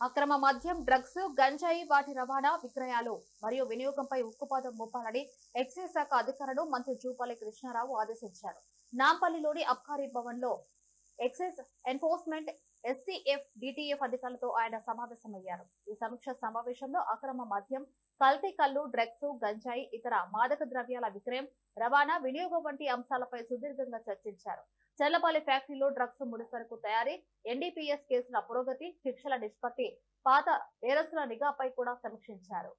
అక్రమ మద్యం, డ్రగ్స్, గంజాయి వాటి రవాణా, విక్రయాలు మరియు వినియోగంపై ఉక్కుపాదం మోపాలని ఎక్సైజ్ శాఖ అధికారులను మంత్రి జూపల్లి కృష్ణారావు ఆదేశించారు. నాంపల్లిలోని అబ్కారీ భవన్ లో ఎక్సైజ్ ఎన్ఫోర్స్మెంట్, ఎస్టీఎఫ్, డిటిఎఫ్ అధికారులతో ఆయన సమావేశమయ్యారు. ఈ సమీక్ష సమావేశంలో అక్రమ మద్యం, కల్తీ కల్లు, డ్రగ్స్, గంజాయి, ఇతర మాదక ద్రవ్యాల విక్రయం, రవాణా, వినియోగం వంటి అంశాలపై సుదీర్ఘంగా చర్చించారు. చల్లపల్లి ఫ్యాక్టరీలో డ్రగ్స్ ముడిసరుకు తయారీ, ఎన్డీపీఎస్ కేసుల పురోగతి, శిక్షల నిష్పత్తి, పాత నేరస్తుల నిఘాపై కూడా సమీక్షించారు.